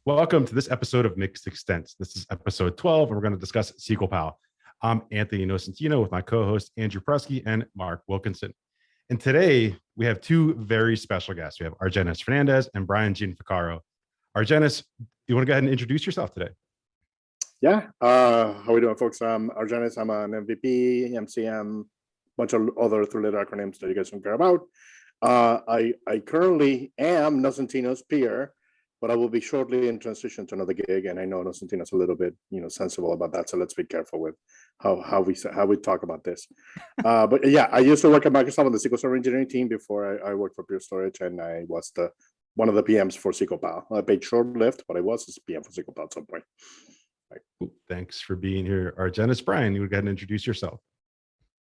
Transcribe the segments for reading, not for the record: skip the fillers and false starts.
Welcome to this episode of Mixed Extents. This is episode 12, and we're going to discuss SQLPAL. I'm Anthony Nocentino with my co-host Andrew Prusky and Mark Wilkinson. And today we have two very special guests. We have Argenis Fernandez and Brian Gianforcaro. Argenis, do you want to go ahead and introduce yourself today? Yeah. How are we doing, folks? I'm Argenis. I'm an MVP, MCM, bunch of other three-letter acronyms that you guys don't care about. I currently am Nocentino's peer, but I will be shortly in transition to another gig, and I know Nocentino's a little bit, sensible about that. So let's be careful with how we talk about this. But yeah, I used to work at Microsoft on the SQL Server engineering team before I worked for Pure Storage, and I was one of the PMs for SQLPAL. I paid short-lived, but I was a PM for SQLPAL at some point. Right. Cool. Thanks for being here, Argenis. Brian, you would go ahead and introduce yourself.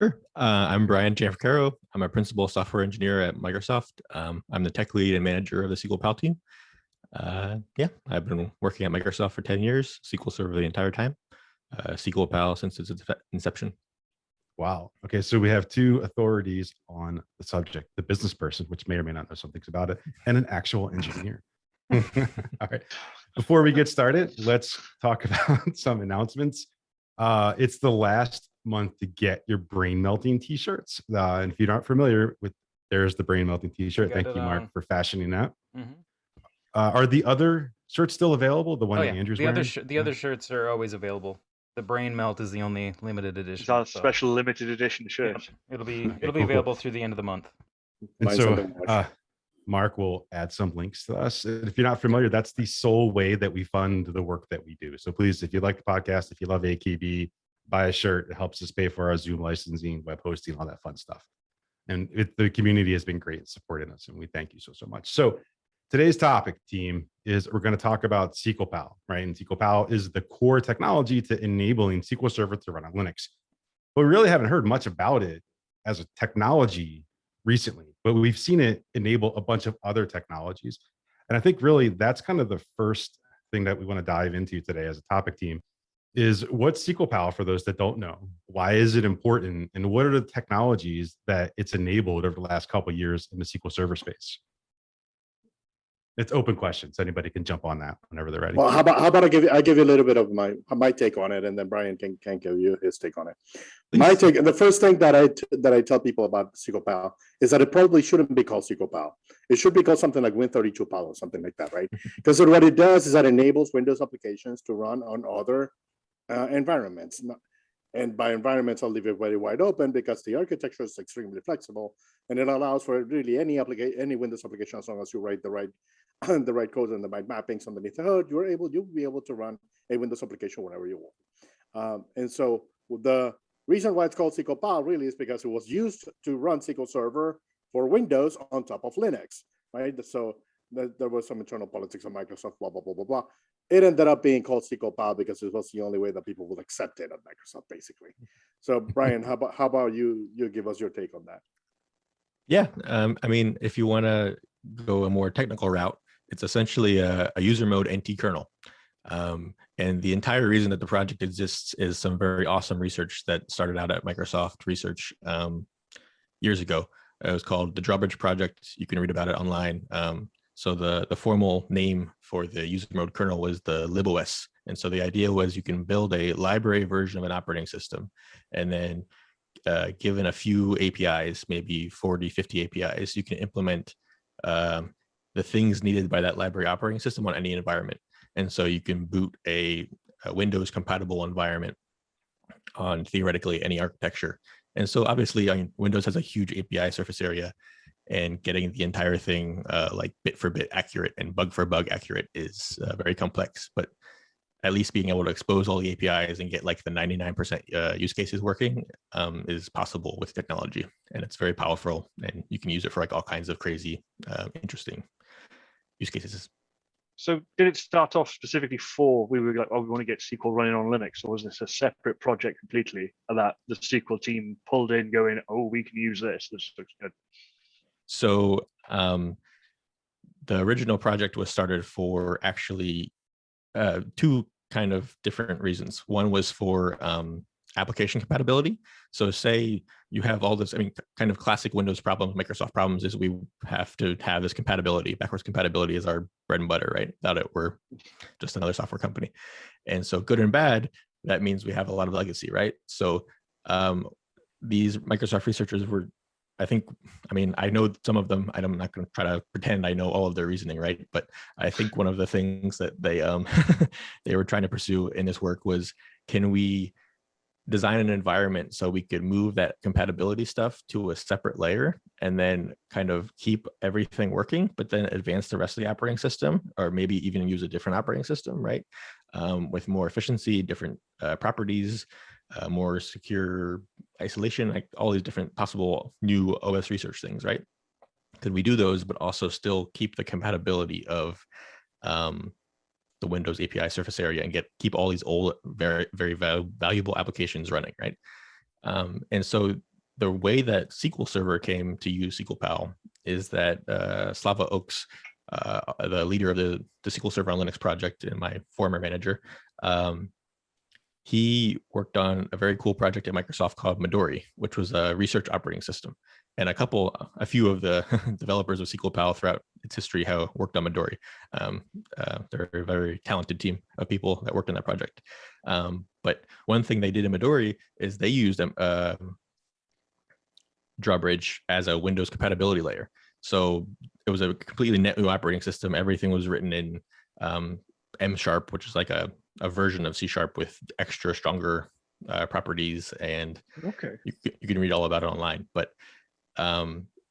Sure. I'm Brian Gianforcaro. I'm a principal software engineer at Microsoft. I'm the tech lead and manager of the SQLPAL team. I've been working at Microsoft for 10 years, SQL Server the entire time, SQLPAL since its inception. Wow. Okay, so we have two authorities on the subject, the business person, which may or may not know some things about it, and an actual engineer. All right. Before we get started, let's talk about some announcements. It's the last month to get your brain melting t-shirts. And if you're not familiar with, there's the brain melting t-shirt. Thank you, Mark, for fashioning that. Mm-hmm. Are the other shirts still available? The one that Andrew's wearing? The other shirts are always available. The brain melt is the only limited edition. It's our special limited edition shirt. Yeah, it'll be available through the end of the month. And so Mark will add some links to us. If you're not familiar, that's the sole way that we fund the work that we do. So please, if you like the podcast, if you love AKB, buy a shirt. It helps us pay for our Zoom licensing, web hosting, all that fun stuff. And the community has been great in supporting us, and we thank you so much. So today's topic, team, is we're going to talk about SQLPAL, right? And SQLPAL is the core technology to enabling SQL Server to run on Linux. But we really haven't heard much about it as a technology recently, but we've seen it enable a bunch of other technologies. And I think really that's kind of the first thing that we want to dive into today as a topic team is what's SQLPAL for those that don't know? Why is it important? And what are the technologies that it's enabled over the last couple of years in the SQL Server space? It's open questions. Anybody can jump on that whenever they're ready. Well, how about I give you a little bit of my take on it, and then Brian can give you his take on it. Please. My take, the first thing that I tell people about SQLPAL is that it probably shouldn't be called SQLPAL. It should be called something like Win32PAL or something like that, right? Because what it does is that enables Windows applications to run on other environments. And by environments, I'll leave it very wide open because the architecture is extremely flexible, and it allows for really any Windows application, as long as you write the right code and the right mappings underneath the hood, you'll be able to run a Windows application whenever you want. And so the reason why it's called SQLPAL really is because it was used to run SQL Server for Windows on top of Linux, right? So there was some internal politics of Microsoft, blah, blah, blah, blah, blah. It ended up being called SQLPAL because it was the only way that people would accept it at Microsoft, basically. So Brian, how about you give us your take on that? Yeah, I mean, if you want to go a more technical route, it's essentially a user mode NT kernel. And the entire reason that the project exists is some very awesome research that started out at Microsoft Research years ago. It was called the Drawbridge Project. You can read about it online. So the formal name for the user mode kernel was the libOS. And so the idea was you can build a library version of an operating system, and then given a few APIs, maybe 40, 50 APIs, you can implement the things needed by that library operating system on any environment. And so you can boot a Windows compatible environment on theoretically any architecture. And so obviously, I mean, Windows has a huge API surface area, and getting the entire thing like bit for bit accurate and bug for bug accurate is very complex. But at least being able to expose all the APIs and get like the 99% use cases working is possible with technology. And it's very powerful, and you can use it for like all kinds of crazy, interesting use cases. So did it start off specifically we were like, oh, we want to get SQL running on Linux, or was this a separate project completely that the SQL team pulled in going, oh, we can use this looks good? So the original project was started for actually two kind of different reasons. One was for application compatibility. So say you have all this, I mean, kind of classic Windows problems, Microsoft problems is we have to have this compatibility. Backwards compatibility is our bread and butter, right? Without it, we're just another software company. And so good and bad, that means we have a lot of legacy, right? So these Microsoft researchers were, I know some of them. I'm not going to try to pretend I know all of their reasoning, right? But I think one of the things that they they were trying to pursue in this work was, can we design an environment so we could move that compatibility stuff to a separate layer and then kind of keep everything working, but then advance the rest of the operating system, or maybe even use a different operating system, right? With more efficiency, different properties, more secure isolation, like all these different possible new OS research things, right? Could we do those, but also still keep the compatibility of the Windows API surface area and keep all these old, very, very valuable applications running, right? And so the way that SQL Server came to use SQLPAL is that Slava Oaks, the leader of the SQL Server on Linux project and my former manager, he worked on a very cool project at Microsoft called Midori, which was a research operating system. And a few of the developers of SQLPAL throughout its history have worked on Midori. They're a very talented team of people that worked on that project. But one thing they did in Midori is they used drawbridge as a Windows compatibility layer. So it was a completely net new operating system. Everything was written in M#, which is like a version of C# with extra stronger properties, and Okay. you can read all about it online. But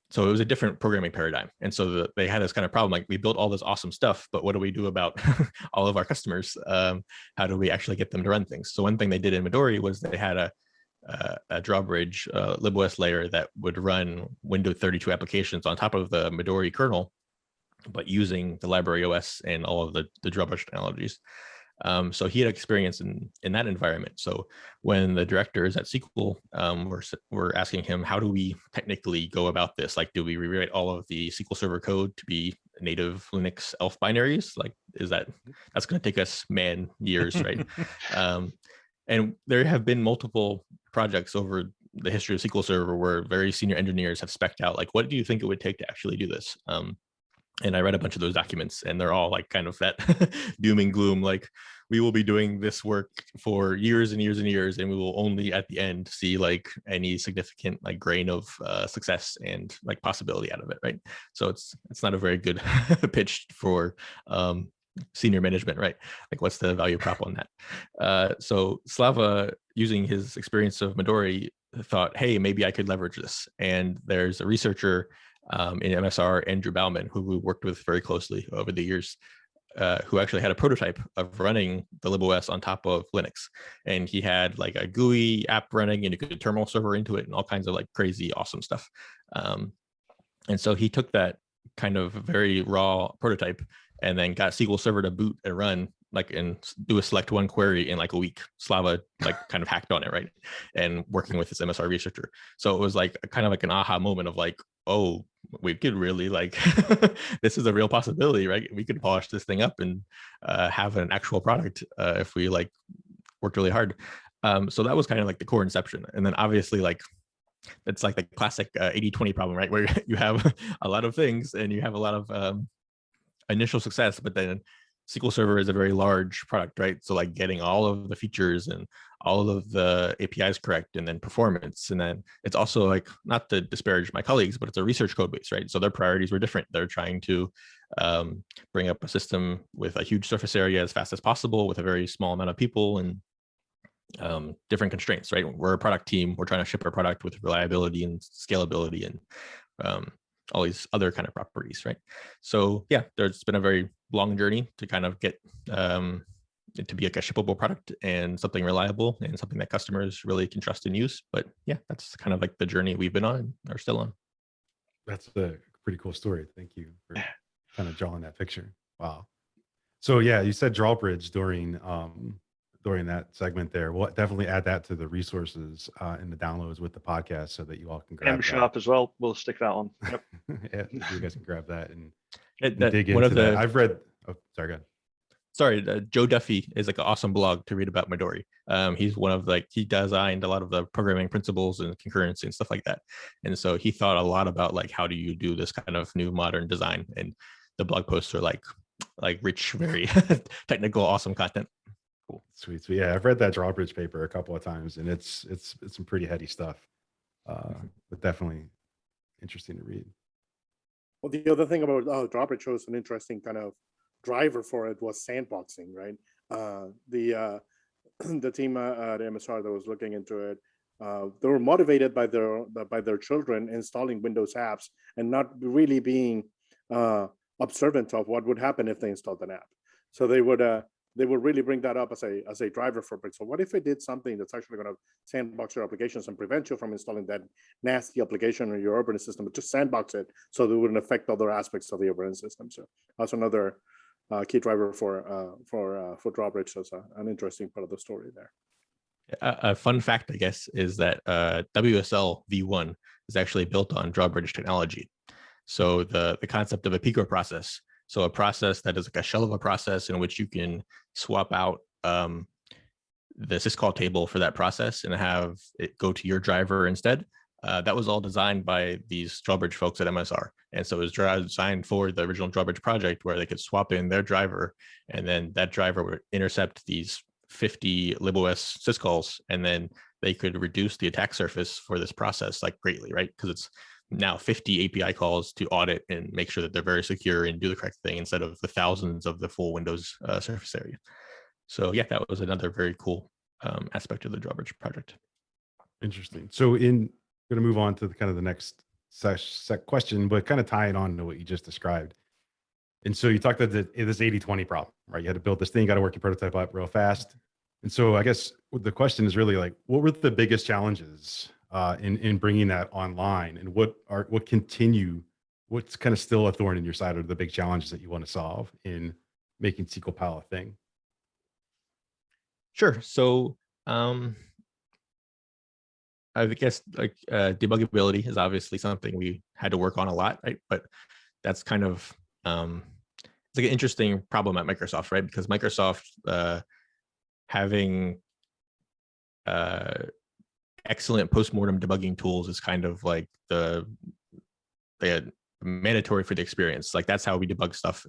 so it was a different programming paradigm. And so they had this kind of problem, like, we built all this awesome stuff, but what do we do about all of our customers? How do we actually get them to run things? So one thing they did in Midori was they had a drawbridge libOS layer that would run Windows 32 applications on top of the Midori kernel, but using the library OS and all of the drawbridge technologies. So he had experience in that environment. So when the directors at SQL were asking him, how do we technically go about this? Like, do we rewrite all of the SQL Server code to be native Linux ELF binaries? Like, that's going to take us years, right? And there have been multiple projects over the history of SQL Server where very senior engineers have spec'd out, like, what do you think it would take to actually do this? And I read a bunch of those documents, and they're all like kind of that doom and gloom, like, we will be doing this work for years and years and years, and we will only at the end see like any significant like grain of success and like possibility out of it, right? So it's not a very good pitch for senior management, right? Like, what's the value prop on that? So Slava, using his experience of Midori, thought, hey, maybe I could leverage this. And there's a researcher in MSR, Andrew Bauman, who we worked with very closely over the years, who actually had a prototype of running the libOS on top of Linux. And he had like a GUI app running, and you could terminal server into it and all kinds of like crazy, awesome stuff. And so he took that kind of very raw prototype and then got SQL Server to boot and run, like, and do a select one query in like a week. Slava like kind of hacked on it, right? And working with this MSR researcher. So it was like kind of like an aha moment of like, oh, we could really like, this is a real possibility, right? We could polish this thing up and have an actual product if we like worked really hard. So that was kind of like the core inception. And then obviously, like, it's like the classic 80-20 problem, right? Where you have a lot of things and you have a lot of initial success, but then SQL Server is a very large product, right? So like getting all of the features and all of the APIs correct, and then performance. And then it's also like, not to disparage my colleagues, but it's a research code base, right? So their priorities were different. They're trying to bring up a system with a huge surface area as fast as possible with a very small amount of people and different constraints, right? We're a product team. We're trying to ship our product with reliability and scalability and all these other kind of properties, right? So yeah, there's been a very long journey to kind of get it to be like a shippable product and something reliable and something that customers really can trust and use. But yeah, that's kind of like the journey we've been on or are still on. That's a pretty cool story. Thank you for kind of drawing that picture. Wow. So yeah, you said drawbridge during that segment there. We'll definitely add that to the resources in the downloads with the podcast so that you all can grab M# as well. We'll stick that on. Yep. Yeah, so you guys can grab that and That dig one into of that. the I've read. Oh, sorry, go ahead. sorry, Joe Duffy is like an awesome blog to read about Midori. He's one of he designed a lot of the programming principles and concurrency and stuff like that. And so he thought a lot about like, how do you do this kind of new modern design? And the blog posts are like rich, very technical, awesome content. Cool. Sweet. So yeah, I've read that drawbridge paper a couple of times, and it's some pretty heady stuff, but definitely interesting to read. Well, the other thing about drawbridge shows an interesting kind of driver for it was sandboxing, right? The team at MSR that was looking into it, they were motivated by their children installing Windows apps and not really being observant of what would happen if they installed an app. So they would really bring that up as a driver for it. So what if it did something that's actually going to sandbox your applications and prevent you from installing that nasty application on your operating system, but just sandbox it so that it wouldn't affect other aspects of the operating system. So that's another key driver for drawbridge. So it's an interesting part of the story there. A fun fact, I guess, is that WSL v1 is actually built on drawbridge technology. So the concept of a pico process, so a process that is like a shell of a process in which you can swap out the syscall table for that process and have it go to your driver instead. That was all designed by these drawbridge folks at MSR. And so it was designed for the original drawbridge project where they could swap in their driver, and then that driver would intercept these 50 libOS syscalls, and then they could reduce the attack surface for this process like greatly, right? Because it's now 50 API calls to audit and make sure that they're very secure and do the correct thing instead of the thousands of the full Windows surface area. So yeah, that was another very cool aspect of the drawbridge project. Interesting. So going to move on to the next question, but kind of tie it on to what you just described. And so you talked about this 80-20 problem, right? You had to build this thing, you got to work your prototype up real fast. And so I guess the question is really like, what were the biggest challenges in bringing that online, and what's kind of still a thorn in your side, or the big challenges that you want to solve in making SQLPAL a thing? Sure. So I guess debuggability is obviously something we had to work on a lot, right? But that's kind of it's like an interesting problem at Microsoft, right? Because Microsoft having excellent postmortem debugging tools is kind of like the mandatory for the experience. Like that's how we debug stuff.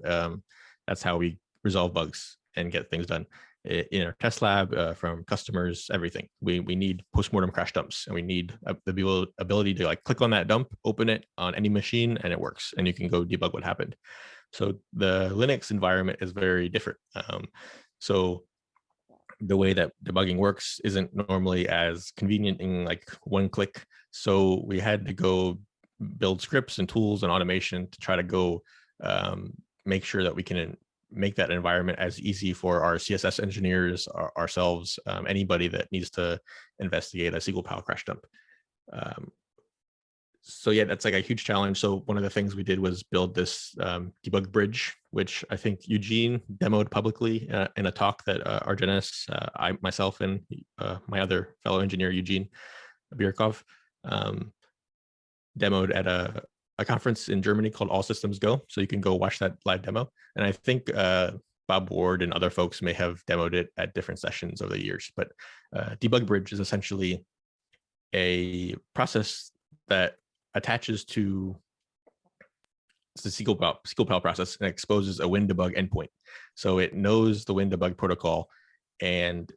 That's how we resolve bugs and get things done in our test lab, from customers, everything. We need postmortem crash dumps, and we need the ability to like click on that dump, open it on any machine, and it works, and you can go debug what happened. So the Linux environment is very different. So the way that debugging works isn't normally as convenient in like one click. So we had to go build scripts and tools and automation to try to go make sure that we can make that environment as easy for our CSS engineers, ourselves, anybody that needs to investigate a SQLPAL crash dump. So yeah, that's like a huge challenge. So one of the things we did was build this debug bridge, which I think Eugene demoed publicly in a talk that Argenis, myself, and my other fellow engineer, Eugene Birkov, demoed at a conference in Germany called All Systems Go. So you can go watch that live demo. And I think Bob Ward and other folks may have demoed it at different sessions over the years. But debug bridge is essentially a process that attaches to the SQLPAL process and exposes a WinDebug endpoint. So it knows the WinDebug protocol, and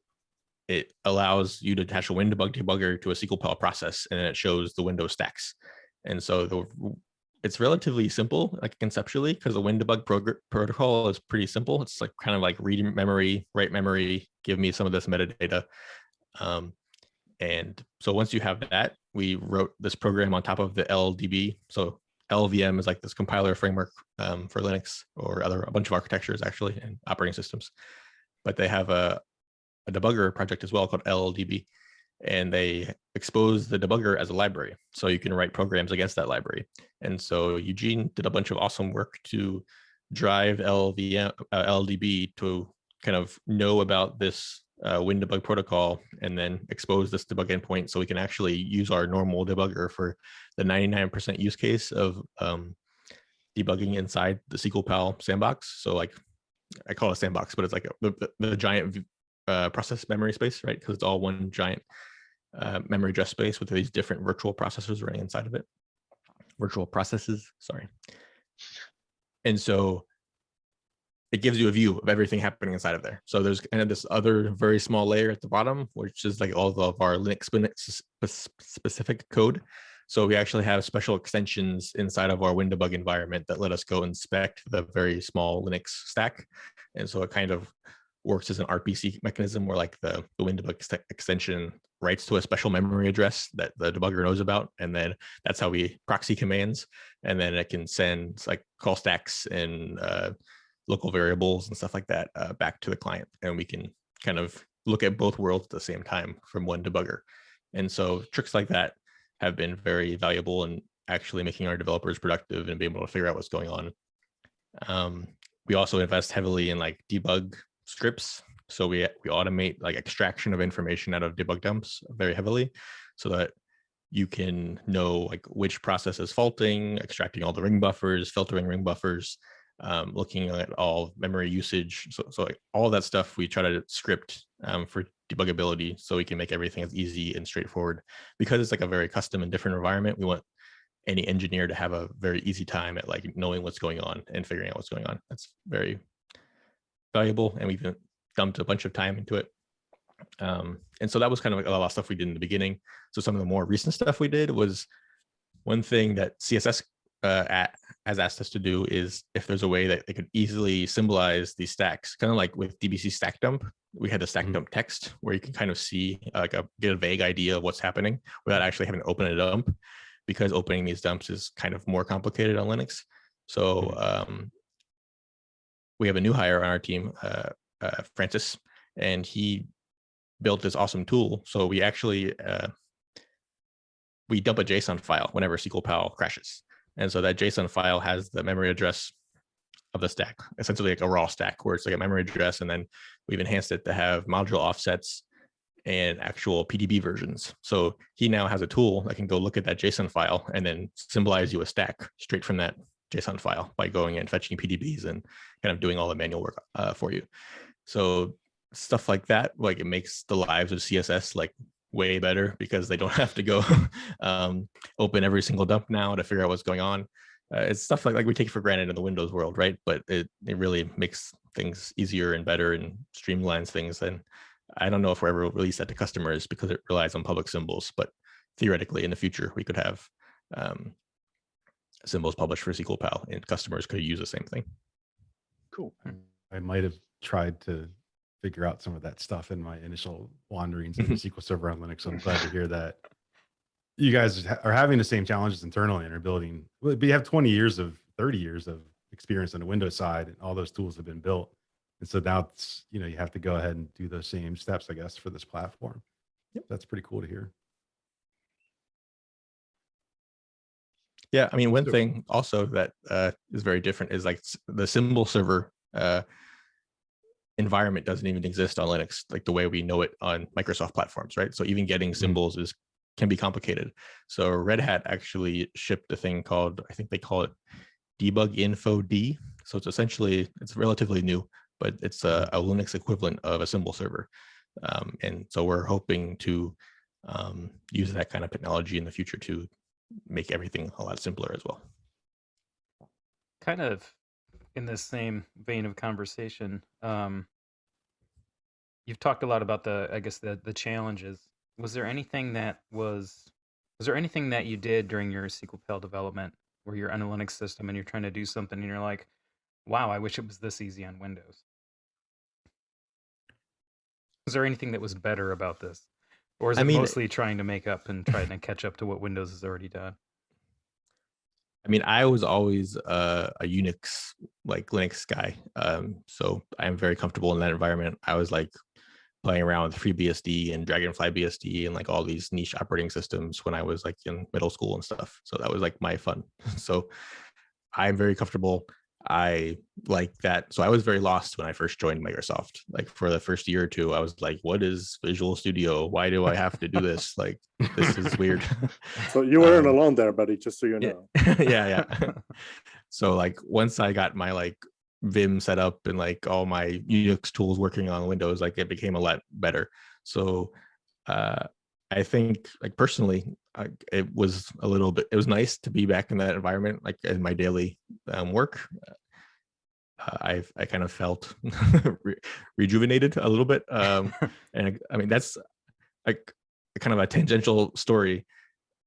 it allows you to attach a WinDebug debugger to a SQLPAL process, and then it shows the Windows stacks. And so it's relatively simple, like conceptually, because the WinDebug protocol is pretty simple. It's like kind of like read memory, write memory, give me some of this metadata. And so once you have that, we wrote this program on top of the LDB. So LLVM is like this compiler framework for Linux or a bunch of architectures actually and operating systems. But they have a debugger project as well called LLDB, and they expose the debugger as a library. So you can write programs against that library. And so Eugene did a bunch of awesome work to drive LLDB to kind of know about this WinDebug protocol, and then expose this debug endpoint so we can actually use our normal debugger for the 99% use case of debugging inside the SQLPAL sandbox. So like I call it a sandbox, but it's like the giant process memory space, right? Because it's all one giant memory address space with these different virtual processors running inside of it. Virtual processes, sorry. And so it gives you a view of everything happening inside of there. So there's kind of this other very small layer at the bottom, which is like all of our Linux specific code. So we actually have special extensions inside of our WinDebug environment that let us go inspect the very small Linux stack. And so it kind of works as an RPC mechanism where like the WinDebug extension writes to a special memory address that the debugger knows about. And then that's how we proxy commands. And then it can send like call stacks and local variables and stuff like that back to the client. And we can kind of look at both worlds at the same time from one debugger. And so tricks like that have been very valuable in actually making our developers productive and being able to figure out what's going on. We also invest heavily in like debug scripts. So we automate like extraction of information out of debug dumps very heavily so that you can know like which process is faulting, extracting all the ring buffers, filtering ring buffers, looking at all memory usage. So like all that stuff we try to script for debuggability so we can make everything as easy and straightforward. Because it's like a very custom and different environment, we want any engineer to have a very easy time at like knowing what's going on and figuring out what's going on. That's very valuable, and we've dumped a bunch of time into it. And so that was kind of like a lot of stuff we did in the beginning. So some of the more recent stuff we did was one thing that CSS has asked us to do is if there's a way that they could easily symbolize these stacks, kind of like with DBC stack dump, we had the stack dump text where you can kind of see like get a vague idea of what's happening without actually having to open a dump, because opening these dumps is kind of more complicated on Linux. So we have a new hire on our team, Francis, and he built this awesome tool. So we actually we dump a JSON file whenever SQLPAL crashes. And so that JSON file has the memory address of the stack, essentially like a raw stack where it's like a memory address. And then we've enhanced it to have module offsets and actual PDB versions. So he now has a tool that can go look at that JSON file and then symbolize you a stack straight from that JSON file by going and fetching PDBs and kind of doing all the manual work for you. So stuff like that, like it makes the lives of CSS like way better because they don't have to go open every single dump now to figure out what's going on. It's stuff like we take for granted in the Windows world, right? But it really makes things easier and better and streamlines things. And I don't know if we'll ever release that to customers because it relies on public symbols, but theoretically in the future, we could have symbols published for SQLPAL and customers could use the same thing. Cool. I might have tried to figure out some of that stuff in my initial wanderings in the SQL Server on Linux. So I'm glad to hear that you guys are having the same challenges internally and are building. But you have 30 years of experience on the Windows side, and all those tools have been built. And so now it's, you have to go ahead and do those same steps, I guess, for this platform. Yep. That's pretty cool to hear. Yeah, I mean, one thing also that is very different is like the symbol server environment doesn't even exist on Linux like the way we know it on Microsoft platforms, right? So even getting symbols can be complicated. So Red Hat actually shipped a thing called, I think they call it Debug Info D. So it's essentially, it's relatively new, but it's a Linux equivalent of a symbol server. And so we're hoping to use that kind of technology in the future to make everything a lot simpler as well. Kind of in the same vein of conversation, you've talked a lot about the challenges. Was there anything that you did during your SQLPAL development where you're on a Linux system and you're trying to do something and you're like, wow, I wish it was this easy on Windows? Was there anything that was better about this? Or is it mostly trying to make up and trying to catch up to what Windows has already done? I mean, I was always a Unix, like Linux guy. So I'm very comfortable in that environment. I was like playing around with FreeBSD and Dragonfly BSD and like all these niche operating systems when I was like in middle school and stuff. So that was like my fun. So I'm very comfortable. I like that. So I was very lost when I first joined Microsoft. Like for the first year or two, I was like, what is Visual Studio? Why do I have to do this? Like, this is weird. So you weren't alone there, buddy, just so you know. Yeah. So like once I got my like Vim set up and like all my Unix tools working on Windows, like it became a lot better. So I think like personally, it was it was nice to be back in that environment, like in my daily work. I kind of felt rejuvenated a little bit. And I mean, that's like kind of a tangential story.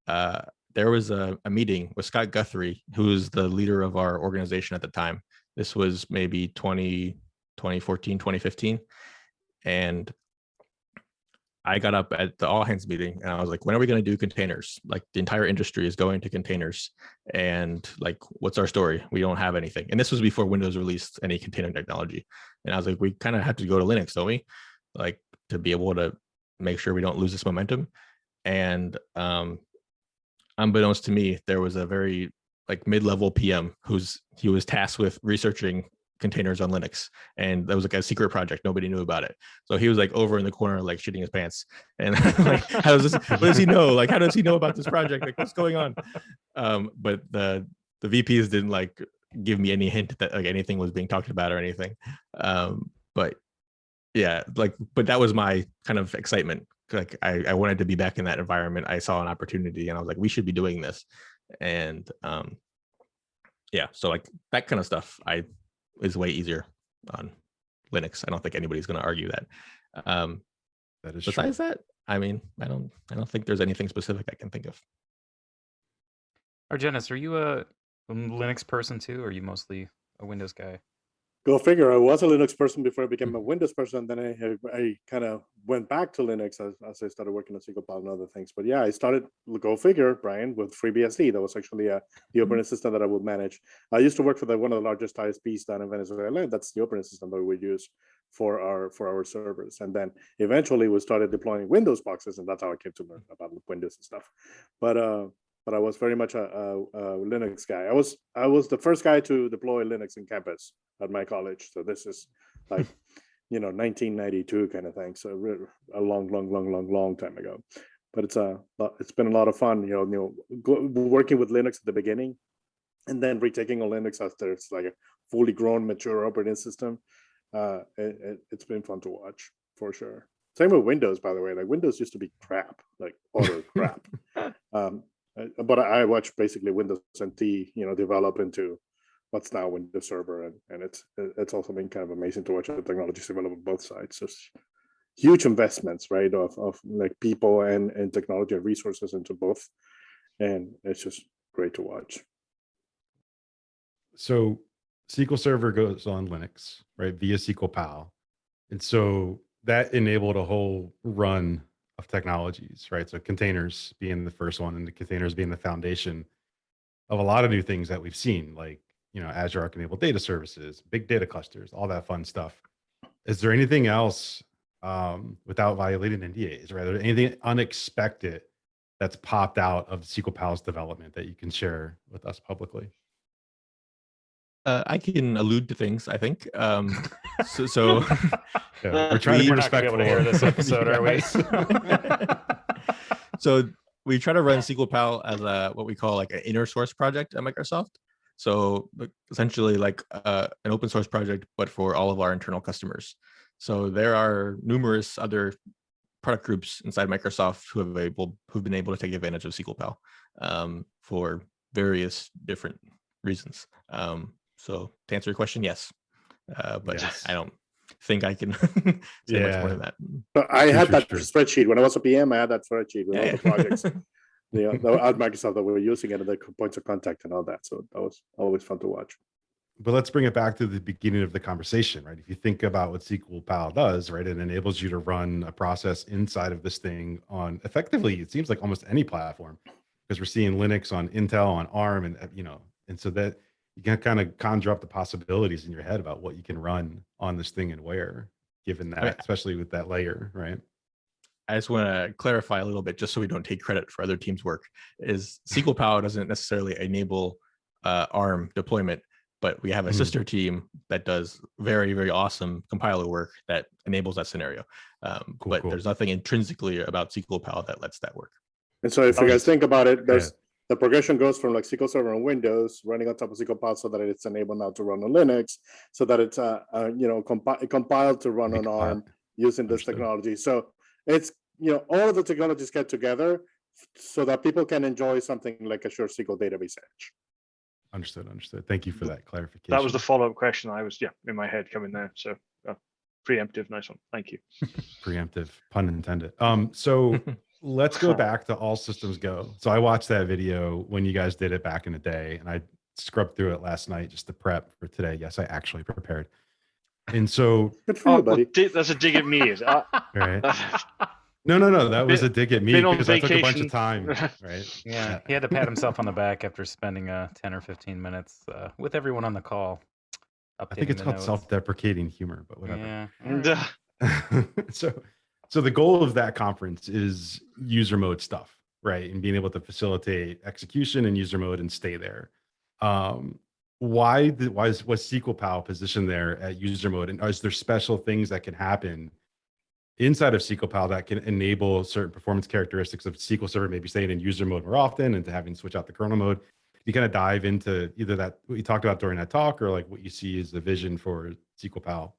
There was a meeting with Scott Guthrie, who was the leader of our organization at the time. This was maybe 2014, 2015. And I got up at the all hands meeting and I was like, when are we going to do containers? Like the entire industry is going to containers. And like, what's our story? We don't have anything. And this was before Windows released any container technology. And I was like, we kind of have to go to Linux, don't we? Like to be able to make sure we don't lose this momentum. And unbeknownst to me, there was a very like mid-level PM he was tasked with researching containers on Linux, and that was like a secret project. Nobody knew about it. So he was like over in the corner, like shitting his pants. And like, what does he know? Like, how does he know about this project? Like, what's going on? But the VPs didn't like give me any hint that like anything was being talked about or anything. But yeah, like, but that was my kind of excitement. Like I wanted to be back in that environment. I saw an opportunity and I was like, we should be doing this. And yeah, so like that kind of stuff is way easier on Linux. I don't think anybody's going to argue that. That is besides true. that, I mean, I don't think there's anything specific I can think of. Argenis, are you a Linux person too, or are you mostly a Windows guy? Go figure. I was a Linux person before I became a Windows person. Then I kind of went back to Linux as I started working on SQLPAL and other things. But yeah, I started, go figure, Brian, with FreeBSD. That was actually the operating system that I would manage. I used to work for one of the largest ISPs down in Venezuela. That's the operating system that we use for our servers. And then eventually we started deploying Windows boxes, and that's how I came to learn about Windows and stuff. But I was very much a Linux guy. I was the first guy to deploy Linux in campus at my college. So this is like, 1992 kind of thing. So a long time ago. But it's been a lot of fun, working with Linux at the beginning, and then retaking on Linux after it's like a fully grown, mature operating system. It's been fun to watch for sure. Same with Windows, by the way. Like Windows used to be crap, like utter crap. But I watched basically Windows NT, develop into what's now Windows Server, and it's also been kind of amazing to watch the technologies develop on both sides. Just huge investments, right, of like people and technology and resources into both, and it's just great to watch. So SQL Server goes on Linux, right, via SQLPAL, and so that enabled a whole run of technologies, right? So containers being the first one, and the containers being the foundation of a lot of new things that we've seen, like, Azure Arc enabled data services, big data clusters, all that fun stuff. Is there anything else without violating NDAs, right? Or anything unexpected that's popped out of SQLPAL's development that you can share with us publicly? I can allude to things, I think. So yeah, we're trying to be respectful. We're not gonna be able to hear this episode, are we? So we try to run SQLPAL as what we call like an inner source project at Microsoft. So essentially like an open source project, but for all of our internal customers. So there are numerous other product groups inside Microsoft who've been able to take advantage of SQLPAL for various different reasons. So to answer your question, yes, but yes. I don't think I can say much more than that. But I had that spreadsheet when I was a PM. I had that spreadsheet with all the projects at Microsoft that we were using it, and the points of contact and all that. So that was always fun to watch. But let's bring it back to the beginning of the conversation, right? If you think about what SQLPAL does, right, it enables you to run a process inside of this thing on effectively, it seems like almost any platform, because we're seeing Linux on Intel, on ARM, and and so that you can kind of conjure up the possibilities in your head about what you can run on this thing and where, given that, especially with that layer, right? I just want to clarify a little bit, just so we don't take credit for other teams' work, is SQLPAL doesn't necessarily enable ARM deployment, but we have a sister team that does very, very awesome compiler work that enables that scenario. But there's nothing intrinsically about SQLPAL that lets that work. And so if you guys think about it, the progression goes from like SQL Server on Windows running on top of SQLPAL so that it's enabled now to run on Linux, so that it's compiled to run on ARM using this technology. So it's all of the technologies get together so that people can enjoy something like Azure SQL Database Edge. Understood. Thank you for that clarification. That was the follow-up question I was in my head coming there. So preemptive, nice one. Thank you. Preemptive, pun intended. So let's go back to All Systems Go. So I watched that video when you guys did it back in the day, and I scrubbed through it last night just to prep for today. Yes, I actually prepared. And so, good for you, buddy. Well, that's a dig at me. Is it? Right? No, that was a dig at me because I took a bunch of time. Right? Yeah, he had to pat himself on the back after spending 10 or 15 minutes with everyone on the call. I think it's called notes. self-deprecating humor, but whatever. Yeah. So the goal of that conference is user mode stuff, right? And being able to facilitate execution in user mode and stay there. Why was SQLPAL positioned there at user mode? And is there special things that can happen inside of SQLPAL that can enable certain performance characteristics of SQL Server, maybe staying in user mode more often and to having to switch out the kernel mode? You kind of dive into either that what you talked about during that talk or like what you see as the vision for SQLPAL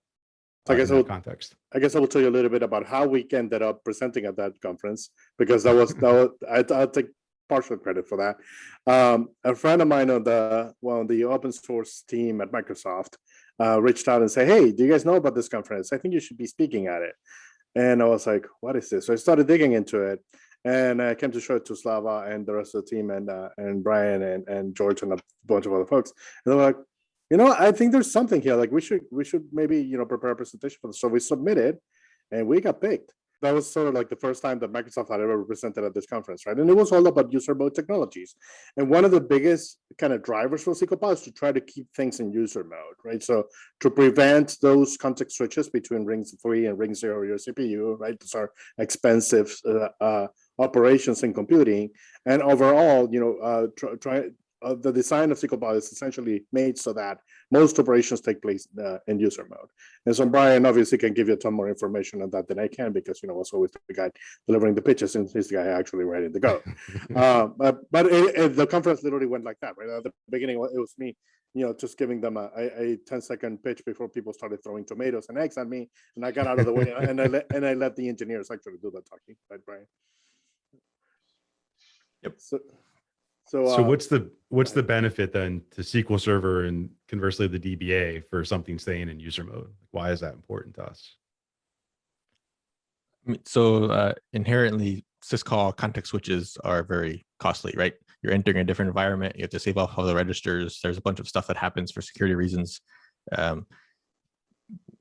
in that context. I guess I will tell you a little bit about how we ended up presenting at that conference, because I'll take partial credit for that. A friend of mine on the open source team at Microsoft reached out and said, "Hey, do you guys know about this conference? I think you should be speaking at it." And I was like, "What is this?" So I started digging into it. And I came to show it to Slava and the rest of the team and Brian and George and a bunch of other folks. And they were like, I think there's something here. Like we should maybe, prepare a presentation for this. So we submitted and we got picked. That was sort of like the first time that Microsoft had ever presented at this conference, right? And it was all about user mode technologies. And one of the biggest kind of drivers for SQLPAL is to try to keep things in user mode, right? So to prevent those context switches between ring 3 and ring 0 of your CPU, right? Those are expensive operations in computing. And overall, the design of SQLPAL is essentially made so that most operations take place in user mode. And so Brian obviously can give you a ton more information on that than I can, because was always the guy delivering the pitches, and he's the guy actually writing the code. But the conference literally went like that, right? At the beginning, it was me, just giving them a 10-second pitch before people started throwing tomatoes and eggs at me, and I got out of the way, and I let the engineers actually do the talking, right, Brian? Yep. So what's the benefit then to SQL Server and conversely the DBA for something staying in user mode? Why is that important to us? So inherently, syscall context switches are very costly, right? You're entering a different environment. You have to save off all the registers. There's a bunch of stuff that happens for security reasons.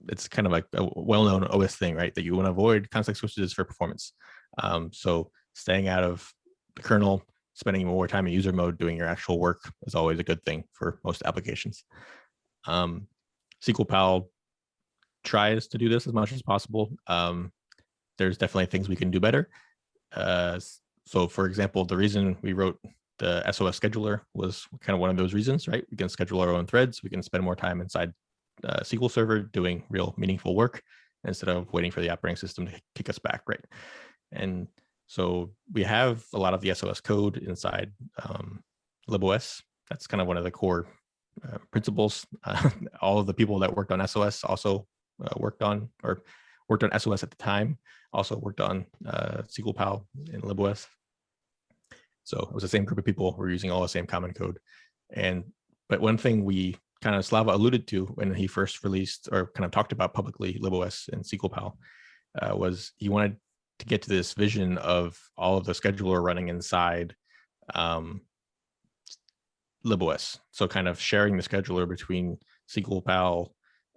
It's kind of like a well-known OS thing, right? That you want to avoid context switches for performance. So staying out of the kernel, spending more time in user mode doing your actual work is always a good thing for most applications. SQLPAL tries to do this as much as possible. There's definitely things we can do better. So for example, the reason we wrote the SOS scheduler was kind of one of those reasons, right? We can schedule our own threads. We can spend more time inside SQL Server doing real meaningful work instead of waiting for the operating system to kick us back, right? And so we have a lot of the SOS code inside libOS. That's kind of one of the core principles. All of the people that worked on SOS also worked on SOS at the time, also worked on SQLPAL in libOS. So it was the same group of people who were using all the same common code. But one thing we kind of Slava alluded to when he first released or kind of talked about publicly libOS and SQLPAL was he wanted to get to this vision of all of the scheduler running inside libOS. So kind of sharing the scheduler between SQLPAL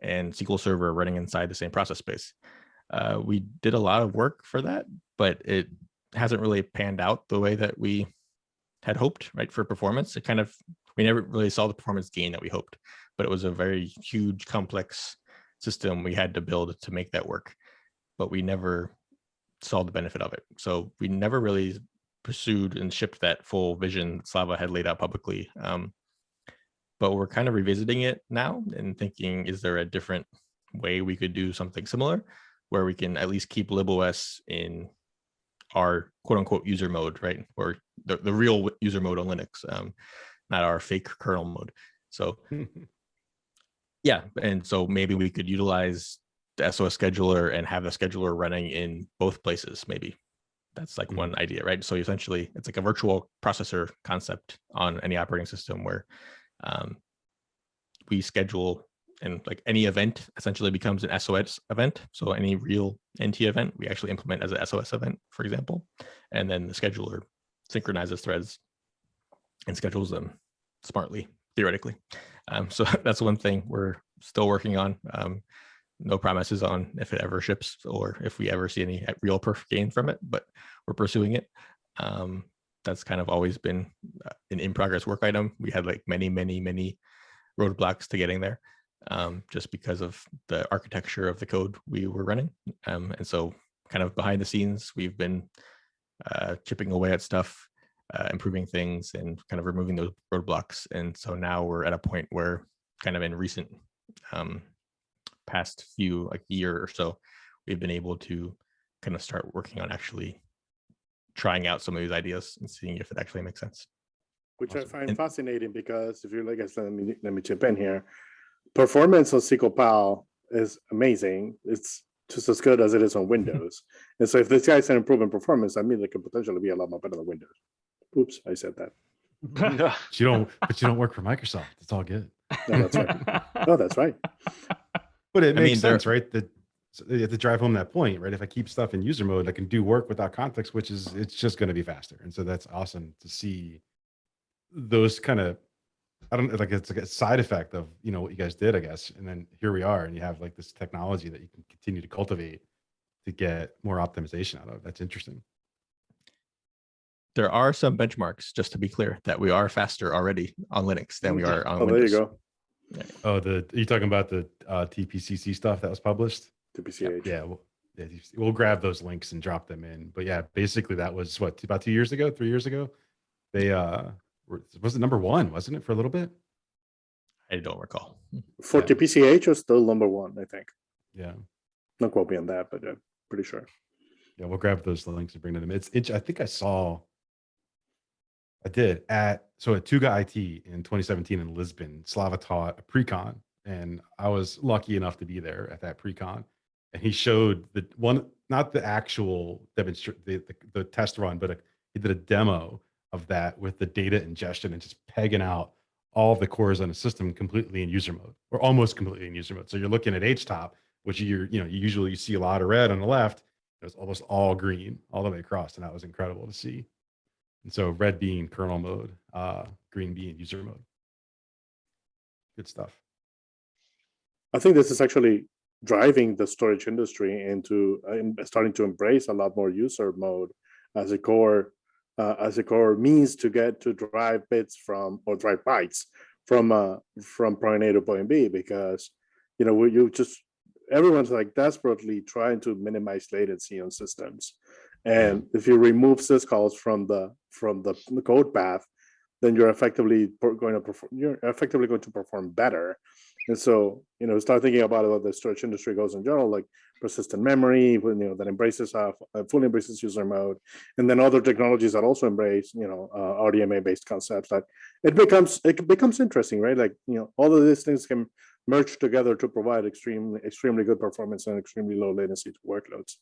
and SQL Server running inside the same process space. We did a lot of work for that, but it hasn't really panned out the way that we had hoped, right? For performance, we never really saw the performance gain that we hoped, but it was a very huge, complex system we had to build to make that work, but we never saw the benefit of it. So we never really pursued and shipped that full vision Slava had laid out publicly. But we're kind of revisiting it now and thinking, is there a different way we could do something similar where we can at least keep libOS in our quote unquote user mode, right? Or the real user mode on Linux, not our fake kernel mode. So yeah, and so maybe we could utilize the SOS scheduler and have the scheduler running in both places. Maybe that's like one idea, right? So essentially, it's like a virtual processor concept on any operating system where we schedule, and like any event essentially becomes an SOS event. So any real NT event we actually implement as an SOS event, for example, and then the scheduler synchronizes threads and schedules them smartly, theoretically. So that's one thing we're still working on. No promises on if it ever ships or if we ever see any real perf gain from it, but we're pursuing it. That's kind of always been an in-progress work item. We had like many roadblocks to getting there, just because of the architecture of the code we were running. And so kind of behind the scenes, we've been chipping away at stuff, improving things and kind of removing those roadblocks. And so now we're at a point where kind of in recent past few, like year or so, we've been able to kind of start working on actually trying out some of these ideas and seeing if it actually makes sense. Which Awesome. I find fascinating, because if you like, let me chip in here. Performance on SQLPAL is amazing. It's just as good as it is on Windows. And so if this guy's an improvement performance, I mean, it could potentially be a lot more better than Windows. Oops, I said that. But you don't work for Microsoft. It's all good. No, that's right. No, that's right. But it makes sense, right? That you have to drive home that point, right? If I keep stuff in user mode, I can do work without context, which is, it's just going to be faster. And so that's awesome to see those kind of, I don't know, like it's like a side effect of, you know, what you guys did, I guess. And then here we are, and you have like this technology that you can continue to cultivate to get more optimization out of. That's interesting. There are some benchmarks, just to be clear, that we are faster already on Linux than we are on Windows. There you go. Oh, are you talking about the TPCC stuff that was published? TPC-H. Yeah, we'll grab those links and drop them in. But yeah, basically that was what, about 2 years ago, 3 years ago. They was it number one, wasn't it, for a little bit? I don't recall. For Yeah. TPC-H was still number one, I think. Yeah. Don't quote me on that, but I'm pretty sure. Yeah, we'll grab those links and bring them. I think I did at Tuga IT in 2017 in Lisbon. Slava taught a pre-con, and I was lucky enough to be there at that pre-con. And he showed the one, not the actual demonstration, the test run, but he did a demo of that with the data ingestion and just pegging out all of the cores on a system completely in user mode, or almost completely in user mode. So you're looking at HTOP, which you usually see a lot of red on the left. It was almost all green all the way across, and that was incredible to see. And so red being kernel mode, green being user mode. Good stuff. I think this is actually driving the storage industry into starting to embrace a lot more user mode as a core means to get to drive bits from, or drive bytes from point A to point B, because everyone's like desperately trying to minimize latency on systems. And if you remove syscalls from the code path, then you're effectively going to perform better. And so, start thinking about what the storage industry goes in general, like persistent memory, that embraces fully embraces user mode, and then other technologies that also embrace, RDMA-based concepts. That it becomes interesting, right? Like, all of these things can merge together to provide extremely good performance and extremely low latency to workloads.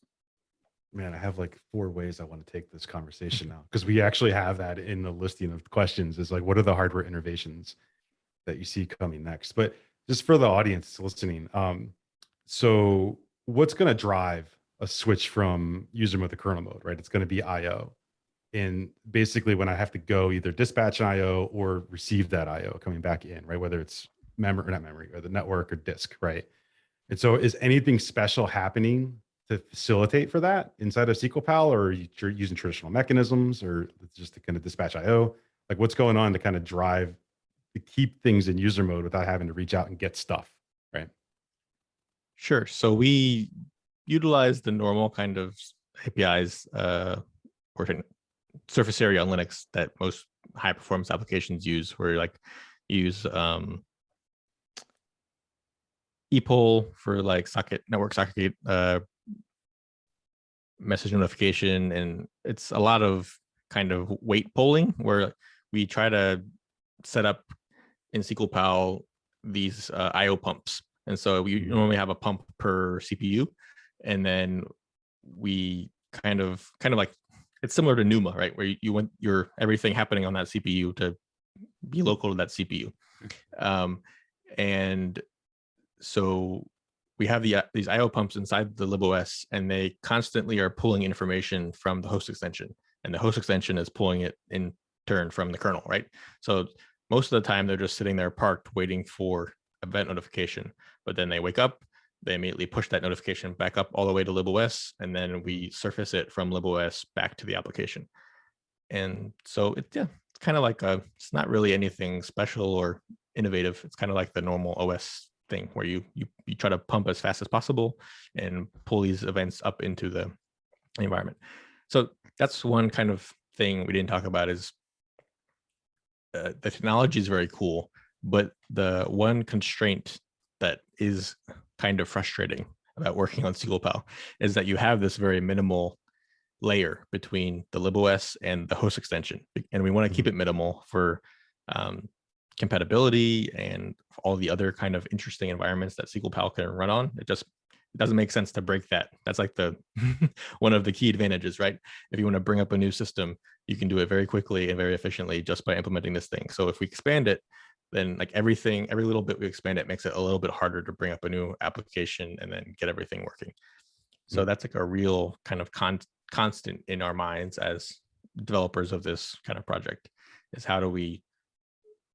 Man, I have like 4 ways I want to take this conversation now, because we actually have that in the listing of questions. Is like, what are the hardware innovations that you see coming next? But just for the audience listening, so what's going to drive a switch from user mode to kernel mode, right? It's going to be IO. And basically when I have to go either dispatch an IO or receive that IO coming back in, right? Whether it's memory or not memory, or the network or disk, right? And so is anything special happening to facilitate for that inside of SQLPAL, or you're using traditional mechanisms, or just to kind of dispatch IO? Like, what's going on to kind of drive to keep things in user mode without having to reach out and get stuff, right? Sure. So we utilize the normal kind of APIs or surface area on Linux that most high performance applications use, where like use EPOL for like network socket message notification, and it's a lot of kind of weight polling where we try to set up in SQLPAL these IO pumps. And so we normally have a pump per CPU, and then we kind of like, it's similar to NUMA, right? Where you want your everything happening on that CPU to be local to that CPU. And so we have these IO pumps inside the libOS, and they constantly are pulling information from the host extension, and the host extension is pulling it in turn from the kernel, right? So most of the time they're just sitting there parked waiting for event notification, but then they wake up, they immediately push that notification back up all the way to libOS, and then we surface it from libOS back to the application. And so it's kind of like it's not really anything special or innovative. It's kind of like the normal OS thing where you try to pump as fast as possible and pull these events up into the environment. So that's one kind of thing we didn't talk about is the technology is very cool, but the one constraint that is kind of frustrating about working on SQLPAL is that you have this very minimal layer between the libOS and the host extension, and we want to keep it minimal for compatibility and all the other kind of interesting environments that SQLPAL can run on. It doesn't make sense to break that. That's like the one of the key advantages, right? If you want to bring up a new system, you can do it very quickly and very efficiently just by implementing this thing. So if we expand it, then like every little bit we expand it makes it a little bit harder to bring up a new application and then get everything working. So that's like a real kind of constant in our minds as developers of this kind of project, is how do we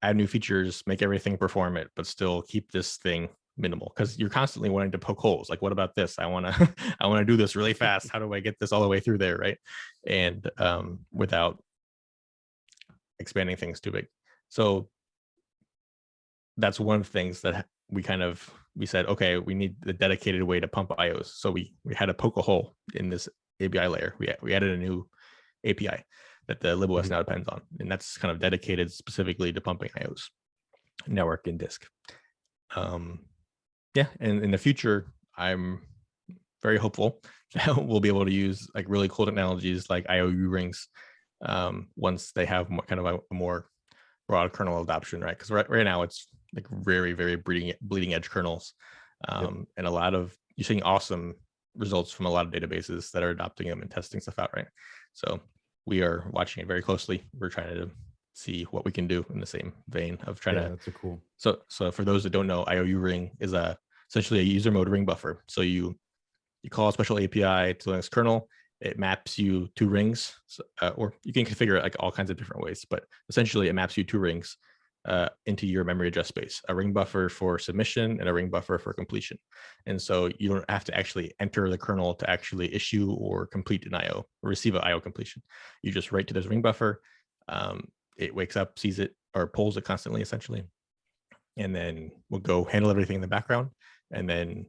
add new features, make everything perform it, but still keep this thing minimal, because you're constantly wanting to poke holes. Like, what about this? I want to do this really fast. How do I get this all the way through there, right? And without expanding things too big. So that's one of the things that we said, okay, we need the dedicated way to pump IOs. So we had to poke a hole in this API layer. We added a new API that the libOS now depends on, and that's kind of dedicated specifically to pumping IOs, network and disk. Yeah, and in the future, I'm very hopeful that we'll be able to use like really cool technologies like IOU rings once they have kind of a more broad kernel adoption, right? Because right now it's like very, very bleeding edge kernels, and a lot of, you're seeing awesome results from a lot of databases that are adopting them and testing stuff out, right? So we are watching it very closely. We're trying to see what we can do in the same vein of trying to. That's a cool. So for those that don't know, IOU ring is essentially a user mode ring buffer. So you call a special API to Linux kernel. It maps you two rings, or you can configure it like all kinds of different ways, but essentially it maps you two rings into your memory address space, a ring buffer for submission and a ring buffer for completion. And so you don't have to actually enter the kernel to actually issue or complete an IO or receive an IO completion. You just write to this ring buffer. It wakes up, sees it, or pulls it constantly, essentially. And then we'll go handle everything in the background, and then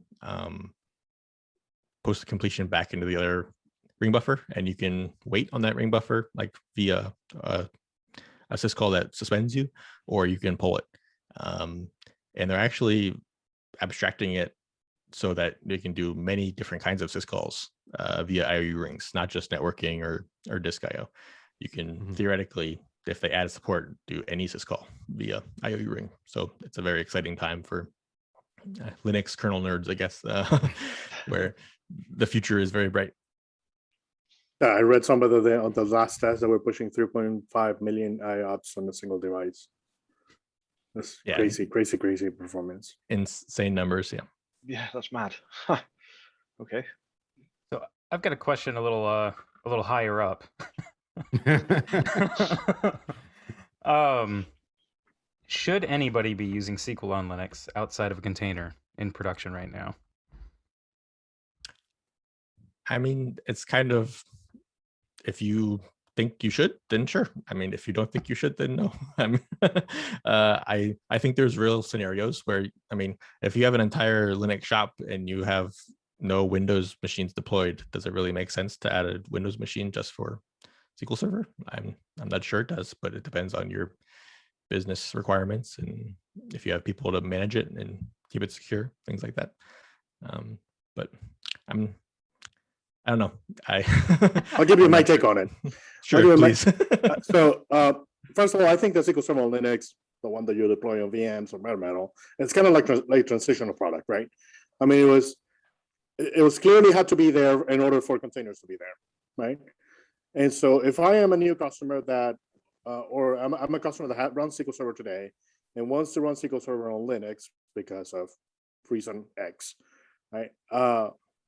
post the completion back into the other ring buffer. And you can wait on that ring buffer, like via a syscall that suspends you, or you can pull it. And they're actually abstracting it so that they can do many different kinds of syscalls via IOU rings, not just networking or disk IO. You can theoretically, if they add support, do any syscall via IOU ring. So it's a very exciting time for Linux kernel nerds, I guess, where the future is very bright. Yeah, I read some of the last test that we're pushing 3.5 million IOPS on a single device. That's crazy performance. Insane numbers, yeah. Yeah, that's mad. Okay. So I've got a question a little higher up. Should anybody be using SQL on Linux outside of a container in production right now? I mean, it's kind of, if you think you should, then sure. I mean, if you don't think you should, then no. I mean, I think there's real scenarios where, I mean, if you have an entire Linux shop and you have no Windows machines deployed, does it really make sense to add a Windows machine just for SQL Server? I'm not sure it does, but it depends on your business requirements and if you have people to manage it and keep it secure, things like that. But I don't know. I'll give you I'm my not sure. take on it. Sure, give you my- please. So first of all, I think the SQL Server on Linux, the one that you deploy on VMs or bare metal, it's kind of like transitional product, right? I mean, it was clearly had to be there in order for containers to be there, right? And so if I am a new customer that, or I'm a customer that runs SQL Server today and wants to run SQL Server on Linux because of reason X, right?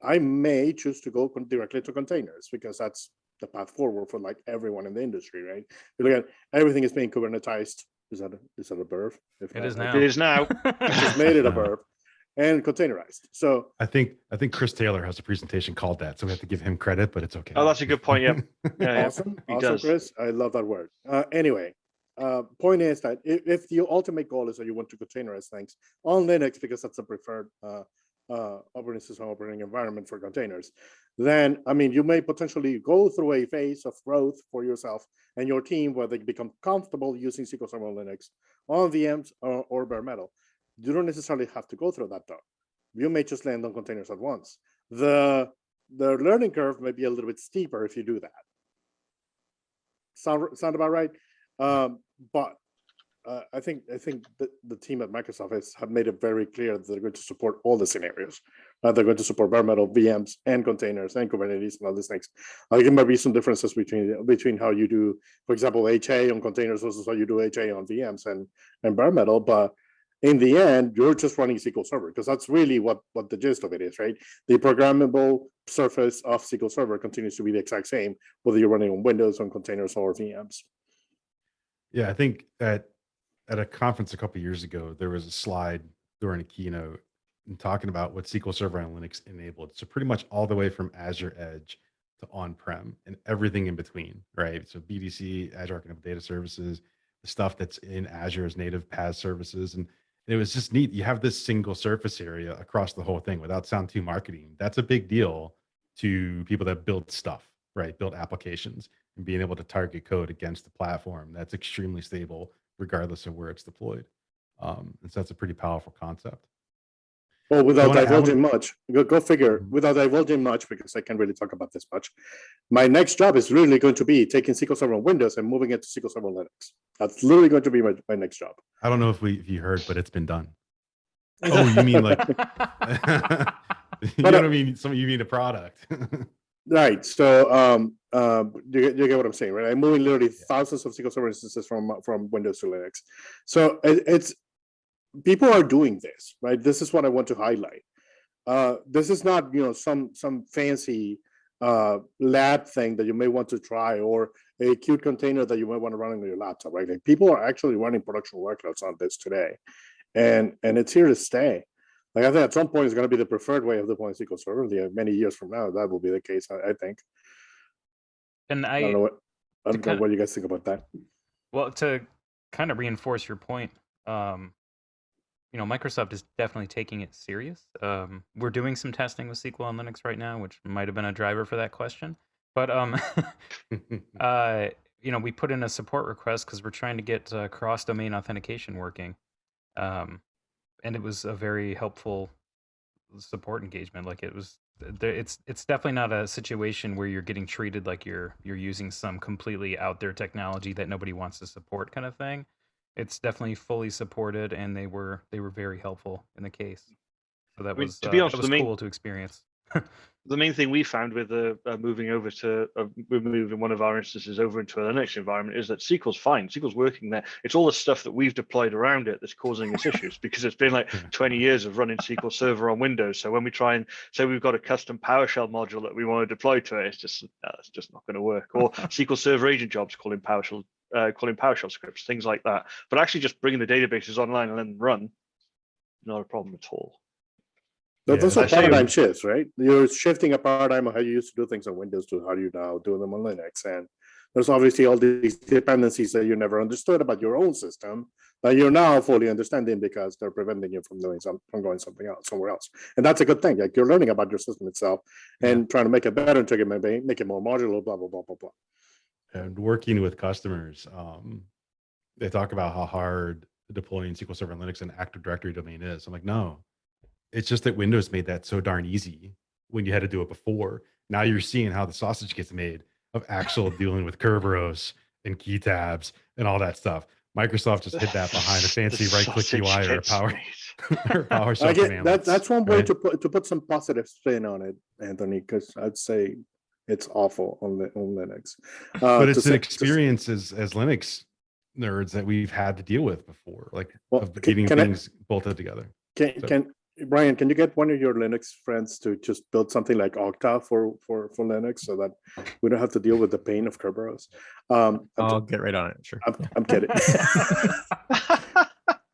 I may choose to go directly to containers because that's the path forward for like everyone in the industry, right? You look at everything is being Kubernetized. Is that a verb? It is now. It is now. Just made it a verb, and containerized. So I think Chris Taylor has a presentation called that, so we have to give him credit, but it's okay. Oh, that's a good point. Yeah. Yeah, awesome, he awesome, does. Chris. I love that word. Anyway, point is that if the ultimate goal is that you want to containerize things on Linux because that's the preferred operating system, operating environment for containers, then I mean you may potentially go through a phase of growth for yourself and your team where they become comfortable using SQL Server on Linux on VMs or bare metal. You don't necessarily have to go through that though. You may just land on containers at once. The learning curve may be a little bit steeper if you do that. Sound about right? But I think the team at Microsoft have made it very clear that they're going to support all the scenarios. They're going to support bare metal, VMs, and containers, and Kubernetes, and all these things. There might be some differences between how you do, for example, HA on containers versus how you do HA on VMs and bare metal. But in the end, you're just running SQL Server because that's really what the gist of it is, right? The programmable surface of SQL Server continues to be the exact same, whether you're running on Windows, on containers, or VMs. Yeah, I think at a conference a couple of years ago, there was a slide during a keynote and talking about what SQL Server on Linux enabled. So pretty much all the way from Azure Edge to on-prem and everything in between, right? So BDC, Azure Arc Data Services, the stuff that's in Azure's native PaaS services. And it was just neat. You have this single surface area across the whole thing without sound too marketing. That's a big deal to people that build stuff, right? Build applications and being able to target code against the platform that's extremely stable regardless of where it's deployed. And so that's a pretty powerful concept. Well, without wanna- I divulging much, go figure, Mhm. without divulging much, because I can't really talk about this much. My next job is really going to be taking SQL Server on Windows and moving it to SQL Server on Linux. That's literally going to be my next job. I don't know if you heard, but it's been done. Oh, you mean like you know what I mean? You mean a product. Right. So you get what I'm saying, right? I'm moving literally thousands of SQL Server instances from Windows to Linux. So it's people are doing this, right? This is what I want to highlight. This is not some fancy lab thing that you may want to try or a cute container that you might want to run on your laptop, right? Like people are actually running production workloads on this today, and it's here to stay. Like I think at some point it's going to be the preferred way of deploying SQL Server. Many years from now, that will be the case. I think. And I don't know what you guys think about that. Well, to kind of reinforce your point, Microsoft is definitely taking it serious. We're doing some testing with SQL on Linux right now, which might have been a driver for that question. But we put in a support request because we're trying to get cross-domain authentication working. And it was a very helpful support engagement. Like it's definitely not a situation where you're getting treated like you're using some completely out there technology that nobody wants to support kind of thing. It's definitely fully supported, and they were very helpful in the case. So that was to be honest, that was cool to experience. The main thing we found with moving one of our instances over into a Linux environment is that SQL's fine. SQL's working there. It's all the stuff that we've deployed around it that's causing us issues because it's been like 20 years of running SQL Server on Windows. So when we try and say we've got a custom PowerShell module that we want to deploy to it, it's just not going to work. Or SQL Server agent jobs calling PowerShell scripts, things like that. But actually just bringing the databases online and then run, not a problem at all. Those are paradigm shifts, right? You're shifting a paradigm of how you used to do things on Windows to how you now do them on Linux. And there's obviously all these dependencies that you never understood about your own system that you're now fully understanding because they're preventing you from going somewhere else. And that's a good thing. Like you're learning about your system itself and trying to make it better, make it more modular, blah, blah, blah, blah, blah. And working with customers, they talk about how hard deploying SQL Server on Linux and Active Directory domain is. I'm like, no. It's just that Windows made that so darn easy when you had to do it before. Now you're seeing how the sausage gets made of actual dealing with Kerberos and key tabs and all that stuff. Microsoft just hid that behind a fancy right-click UI or a power or PowerShell I get command. that's one way right? to put some positive spin on it, Anthony, because I'd say it's awful on Linux. But to it's an say- to- experience as Linux nerds that we've had to deal with before, like Well, of can- getting can I- things bolted together. So- Can Brian, can you get one of your Linux friends to just build something like Octa for Linux so that we don't have to deal with the pain of Kerberos? I'll get right on it. Sure. I'm kidding.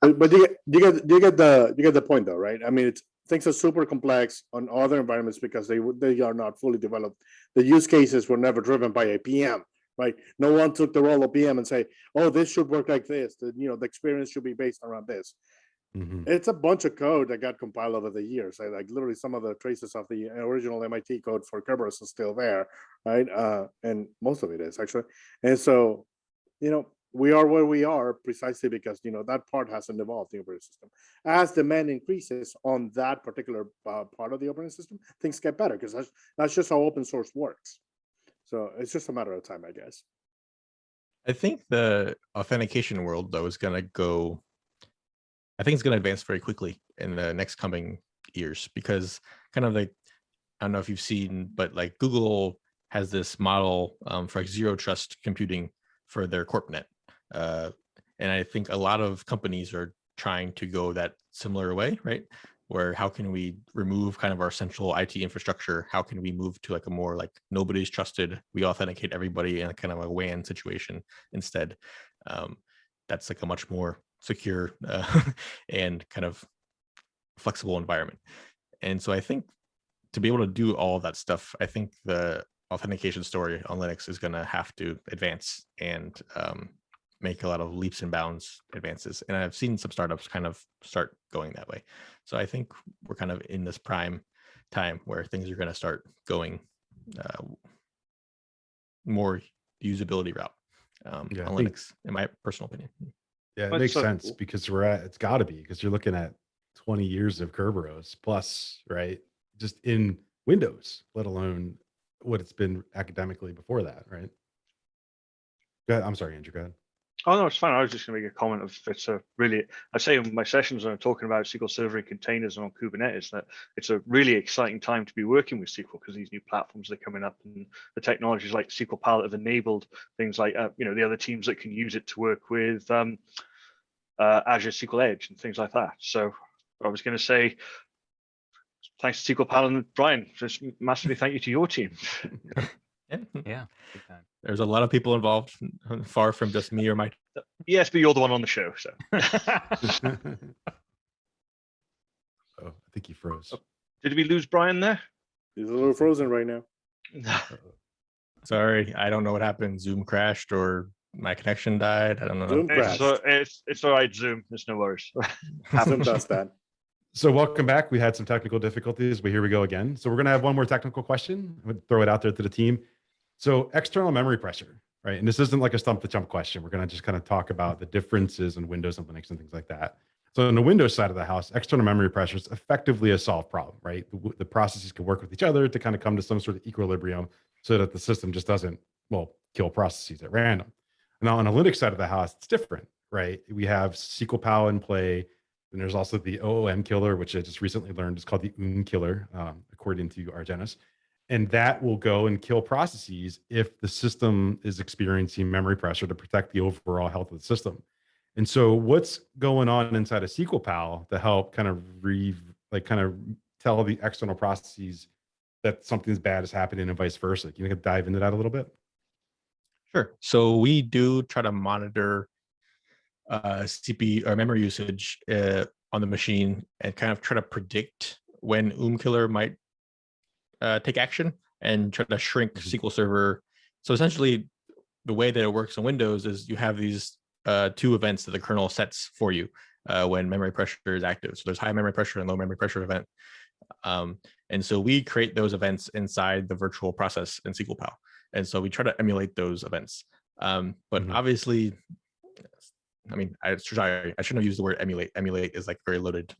but you get the point though, right? I mean, things are super complex on other environments because they are not fully developed. The use cases were never driven by a PM, right? No one took the role of PM and say, "Oh, this should work like this." The experience should be based around this. Mhm. It's a bunch of code that got compiled over the years. Like literally, some of the traces of the original MIT code for Kerberos is still there, right? And most of it is actually. And so, we are where we are precisely because that part hasn't evolved, the operating system. As demand increases on that particular part of the operating system, things get better because that's just how open source works. So it's just a matter of time, I guess. I think the authentication world, though, is going to go. I think it's going to advance very quickly in the next coming years because kind of like, I don't know if you've seen, but like Google has this model for like zero trust computing for their CorpNet. And I think a lot of companies are trying to go that similar way, right? Where how can we remove kind of our central IT infrastructure? How can we move to like a more like nobody's trusted, we authenticate everybody in a kind of a WAN situation instead? That's like a much more secure and kind of flexible environment. And so I think to be able to do all of that stuff, I think the authentication story on Linux is going to have to advance and make a lot of leaps and bounds advances. And I've seen some startups kind of start going that way. So I think we're kind of in this prime time where things are going to start going more usability route on Linux, in my personal opinion. Yeah, it makes sense because it's got to be because you're looking at 20 years of Kerberos plus, right? Just in Windows, let alone what it's been academically before that, right? Go ahead. I'm sorry, Andrew, go ahead. Oh, no, it's fine. I was just going to make a comment of it's a really, I say in my sessions when I'm talking about SQL Server and containers and on Kubernetes, that it's a really exciting time to be working with SQL because these new platforms are coming up and the technologies like SQLPAL have enabled things like, the other teams that can use it to work with Azure SQL Edge and things like that. So I was going to say, thanks to SQLPAL and Brian, just massively thank you to your team. Yeah, big time. There's a lot of people involved, far from just me or my. Yes, but you're the one on the show, so. Oh, I think he froze. Did we lose Brian there? He's a little frozen right now. Sorry, I don't know what happened. Zoom crashed or my connection died. I don't know. Zoom crashed. It's all right, Zoom. There's no worries. Zoom does that. So welcome back. We had some technical difficulties, but here we go again. So we're going to have one more technical question. I'm going to throw it out there to the team. So external memory pressure, right? And this isn't like a stump the chump question. We're going to just kind of talk about the differences in Windows and Linux and things like that. So on the Windows side of the house, external memory pressure is effectively a solved problem, right? The processes can work with each other to kind of come to some sort of equilibrium so that the system just doesn't, kill processes at random. Now on the Linux side of the house, it's different, right? We have SQLPAL in play. And there's also the OOM killer, which I just recently learned is called the killer, according to Argenis. And that will go and kill processes if the system is experiencing memory pressure to protect the overall health of the system. And so what's going on inside of SQLPAL to help kind of tell the external processes that something's bad is happening and vice versa? Can you dive into that a little bit? Sure. So we do try to monitor CPU or memory usage on the machine and kind of try to predict when killer might take action and try to shrink SQL Server. So essentially, the way that it works in Windows is you have these two events that the kernel sets for you when memory pressure is active. So there's high memory pressure and low memory pressure event. And so we create those events inside the virtual process in SQLPAL. And so we try to emulate those events. But obviously, I mean, sorry, I shouldn't have used the word emulate. Emulate is like very loaded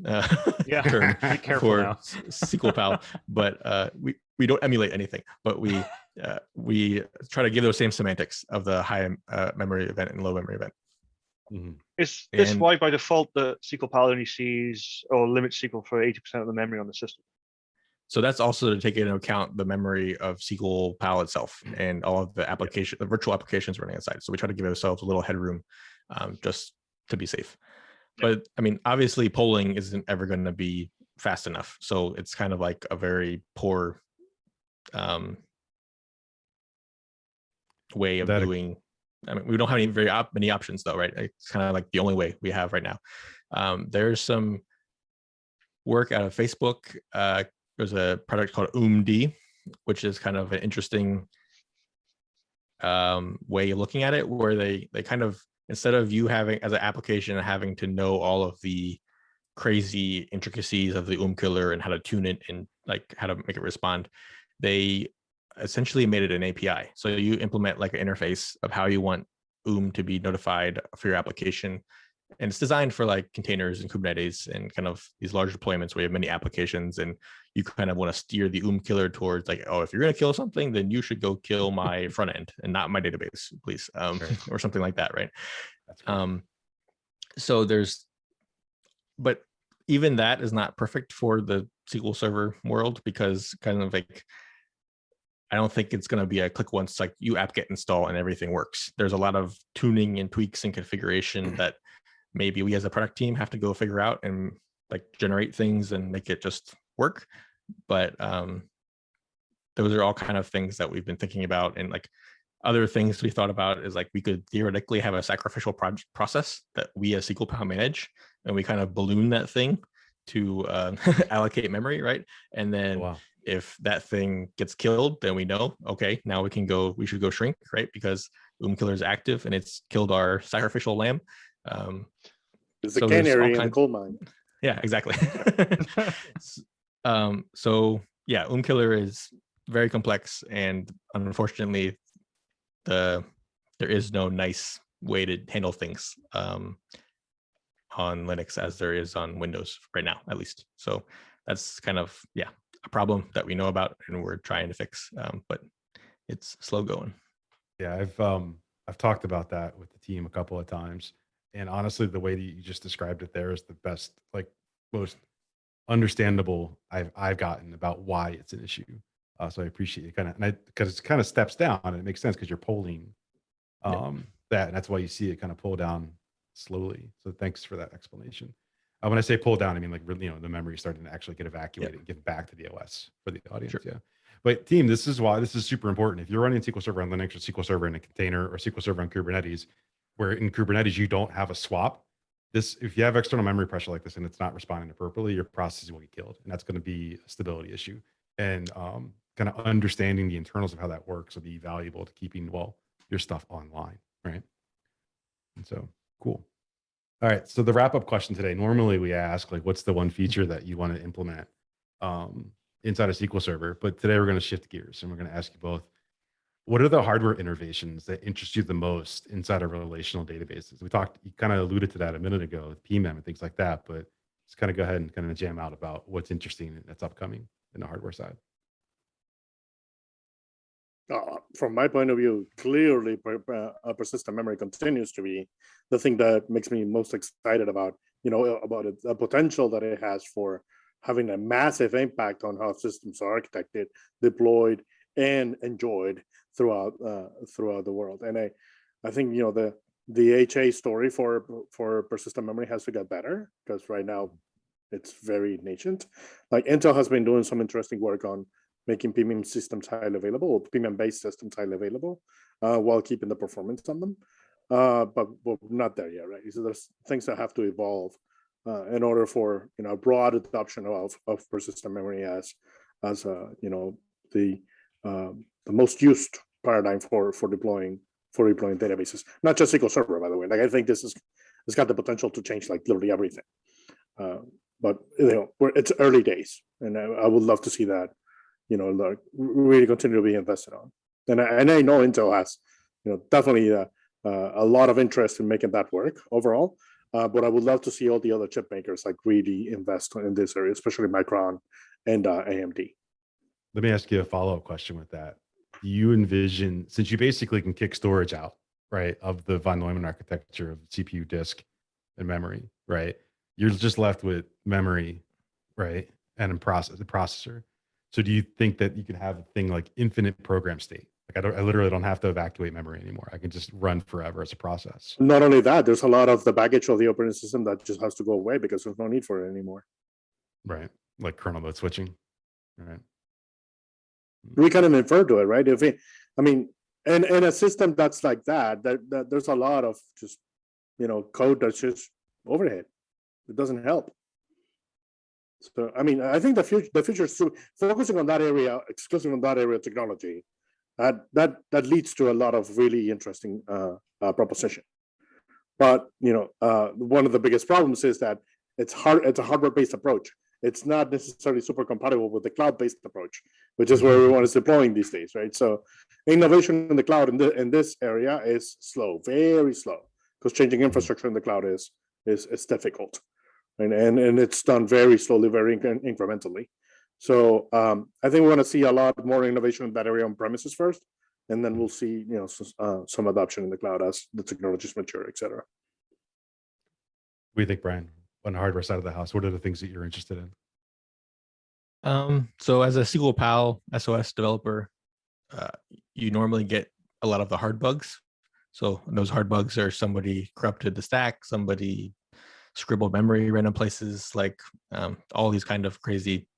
Yeah, term be careful for now. SQLPAL, but we don't emulate anything, but we try to give those same semantics of the high memory event and low memory event. Mhm. Is this why by default the SQLPAL only sees or limits SQL for 80% of the memory on the system? So that's also to take into account the memory of SQLPAL itself and all of the application, the virtual applications running inside. So we try to give ourselves a little headroom just to be safe. But I mean, obviously polling isn't ever going to be fast enough. So it's kind of like a very poor way of doing. I mean, we don't have any many options though, right? It's kind of like the only way we have right now. There's some work out of Facebook. There's a product called OOMD, which is kind of an interesting way of looking at it, where they kind of, instead of you having as an application having to know all of the crazy intricacies of the killer and how to tune it and like how to make it respond, they essentially made it an API. So you implement like an interface of how you want to be notified for your application. And it's designed for like containers and Kubernetes and kind of these large deployments where you have many applications, and you kind of want to steer the killer towards like, oh, if you're going to kill something, then you should go kill my front end and not my database, please, or something like that, right? So but even that is not perfect for the SQL Server world, because kind of like, I don't think it's going to be a click once, like you apt-get install and everything works. There's a lot of tuning and tweaks and configuration that maybe we as a product team have to go figure out and like generate things and make it just work. But those are all kind of things that we've been thinking about. And like other things we thought about is like we could theoretically have a sacrificial process that we as SQLPAL manage, and we kind of balloon that thing to allocate memory, right? And then if that thing gets killed, then we know, okay, now we should go shrink, right? Because killer is active and it's killed our sacrificial lamb. It's the canary in the coal mine. Yeah, exactly. So yeah, killer is very complex, and unfortunately, there is no nice way to handle things on Linux as there is on Windows right now, at least. So that's kind of a problem that we know about and we're trying to fix, but it's slow going. Yeah, I've talked about that with the team a couple of times. And honestly, the way that you just described it there is the best, like most understandable I've gotten about why it's an issue. So I appreciate it because it kind of steps down, and it makes sense because you're polling that, and that's why you see it kind of pull down slowly. So thanks for that explanation. When I say pull down, I mean like really, the memory is starting to actually get evacuated and give back to the OS for the audience. Sure. Yeah. But team, this is why this is super important. If you're running SQL Server on Linux or SQL Server in a container or SQL Server on Kubernetes, where in Kubernetes you don't have a swap, if you have external memory pressure like this and it's not responding appropriately, your processes will get killed, and that's going to be a stability issue. And kind of understanding the internals of how that works will be valuable to keeping your stuff online, right? And so cool. All right, so the wrap-up question today. Normally we ask like, what's the one feature that you want to implement inside of SQL Server? But today we're going to shift gears and we're going to ask you both, what are the hardware innovations that interest you the most inside of relational databases? You kind of alluded to that a minute ago with PMEM and things like that, but just kind of go ahead and kind of jam out about what's interesting that's upcoming in the hardware side. From my point of view, clearly persistent memory continues to be the thing that makes me most excited about, about the potential that it has for having a massive impact on how systems are architected, deployed, and enjoyed throughout the world. And I think the HA story for persistent memory has to get better, because right now it's very nascent. Like Intel has been doing some interesting work on making PMEM systems highly available, or PMEM-based systems highly available, while keeping the performance on them. But we're not there yet, right? So there's things that have to evolve in order for broad adoption of persistent memory as the most used paradigm for deploying databases. Not just SQL Server, by the way. Like I think it's got the potential to change like literally everything. But it's early days, and I would love to see that really continue to be invested on. And I know Intel has definitely a lot of interest in making that work overall. But I would love to see all the other chip makers like really invest in this area, especially Micron and AMD. Let me ask you a follow-up question with that. Do you envision, since you basically can kick storage out, right, of the von Neumann architecture of CPU, disk, and memory, right? You're just left with memory, right, and the processor. So do you think that you can have a thing like infinite program state? Like I literally don't have to evacuate memory anymore. I can just run forever as a process. Not only that, there's a lot of the baggage of the operating system that just has to go away because there's no need for it anymore. Right, like kernel mode switching, right? We kind of infer to it, right? If it, I mean, and in a system that's like that there's a lot of just, you know, code that's just overhead. It doesn't help. So, I mean, I think the future is focusing on that area, exclusively on that area of technology. That leads to a lot of really interesting proposition. But, you know, one of the biggest problems is that it's a hardware-based approach. It's not necessarily super compatible with the cloud-based approach, which is where everyone is deploying these days, right? So innovation in the cloud in this area is slow, very slow, because changing infrastructure in the cloud is difficult, and it's done very slowly, very incrementally. So I think we want to see a lot more innovation in that area on premises first, and then we'll see, you know, some adoption in the cloud as the technologies mature, et cetera. What do you think, Brian? On the hardware side of the house, what are the things that you're interested in? So as a SQLPAL SOS developer, you normally get a lot of the hard bugs. So those hard bugs are somebody corrupted the stack, somebody scribbled memory random places, like all these kind of crazy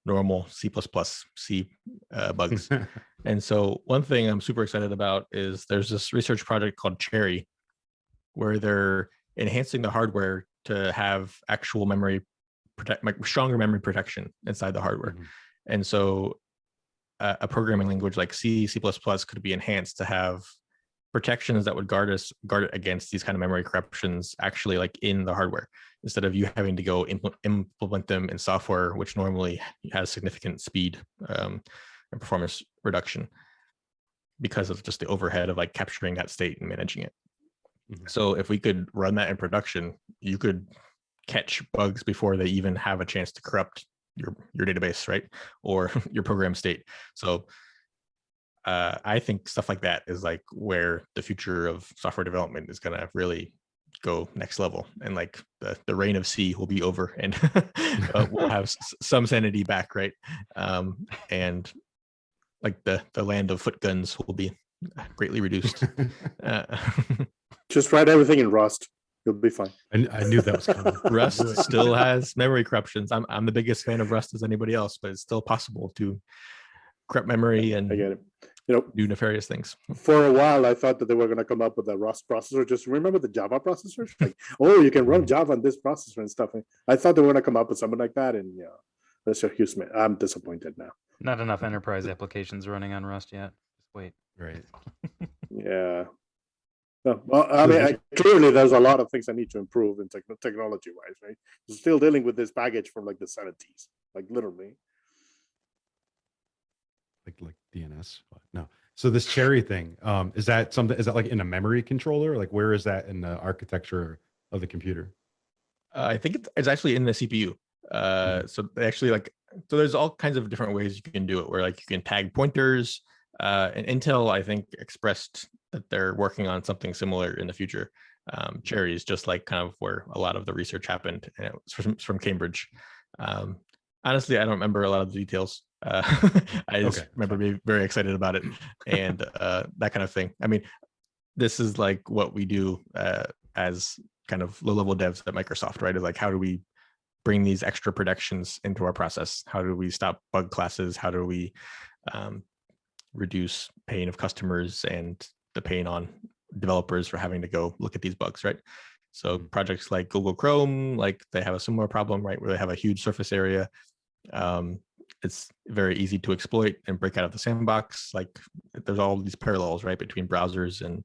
normal C++ C bugs. And so one thing I'm super excited about is there's this research project called Cherry, where they're enhancing the hardware to have actual memory stronger memory protection inside the hardware. Mm-hmm. And so a programming language like C, C++ could be enhanced to have protections that would guard it against these kind of memory corruptions actually like in the hardware, instead of you having to go implement them in software, which normally has significant speed and performance reduction because of just the overhead of like capturing that state and managing it. Mm-hmm. So if we could run that in production, you could catch bugs before they even have a chance to corrupt your database, right? Or your program state. So I think stuff like that is like where the future of software development is going to really go next level. And like the reign of C will be over, and we'll have some sanity back, right? And like the land of foot guns will be greatly reduced. Just write everything in Rust. You'll be fine. I knew that was coming. Rust still has memory corruptions. I'm the biggest fan of Rust as anybody else, but it's still possible to corrupt memory and I get it. You know, do nefarious things. For a while, I thought that they were going to come up with a Rust processor. Just remember the Java processors? Like, oh, you can run Java on this processor and stuff. I thought they were going to come up with something like that, and yeah, that's a huge. I'm disappointed now. Not enough enterprise applications running on Rust yet. Just wait. Right. Yeah. No, well, I mean, clearly there's a lot of things I need to improve in technology-wise, right? Still dealing with this baggage from like the 70s, like literally. Like DNS, but no. So this Cherry thing, is that like in a memory controller? Like where is that in the architecture of the computer? I think it's actually in the CPU. So they actually so there's all kinds of different ways you can do it, where like you can tag pointers. And Intel, I think, expressed that they're working on something similar in the future. Cherry is just like kind of where a lot of the research happened, and it was from Cambridge. Honestly, I don't remember a lot of the details. I just remember being very excited about it and that kind of thing. I mean, this is like what we do as kind of low-level devs at Microsoft, right? Is like, how do we bring these extra protections into our process? How do we stop bug classes? How do we reduce pain of customers and the pain on developers for having to go look at these bugs, right? So projects like Google Chrome, like they have a similar problem, right? Where they have a huge surface area. It's very easy to exploit and break out of the sandbox. Like there's all these parallels, right, between browsers and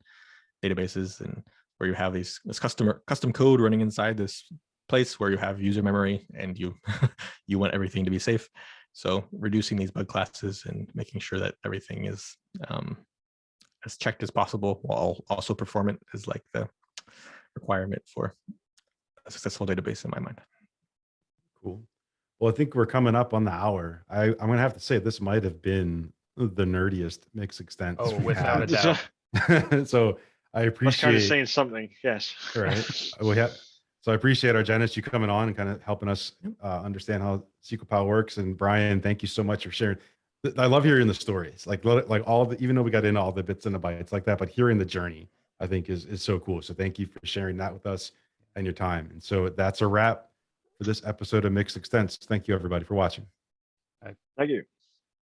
databases, and where you have this custom code running inside this place where you have user memory and you you want everything to be safe. So reducing these bug classes and making sure that everything is as checked as possible while also performant is like the requirement for a successful database in my mind. Cool. Well, I think we're coming up on the hour. I'm going to have to say this might have been the nerdiest mixed extent. Oh, without a doubt. So I That's kind of appreciate, saying something. Yes. right. So I appreciate Argenis, you coming on and kind of helping us understand how SQLPAL works. And Brian, thank you so much for sharing. I love hearing the stories, like all the, even though we got into all the bits and the bytes like that, but hearing the journey, I think is so cool. So thank you for sharing that with us and your time. And so that's a wrap for this episode of Mixed Extents. Thank you everybody for watching. Thank you.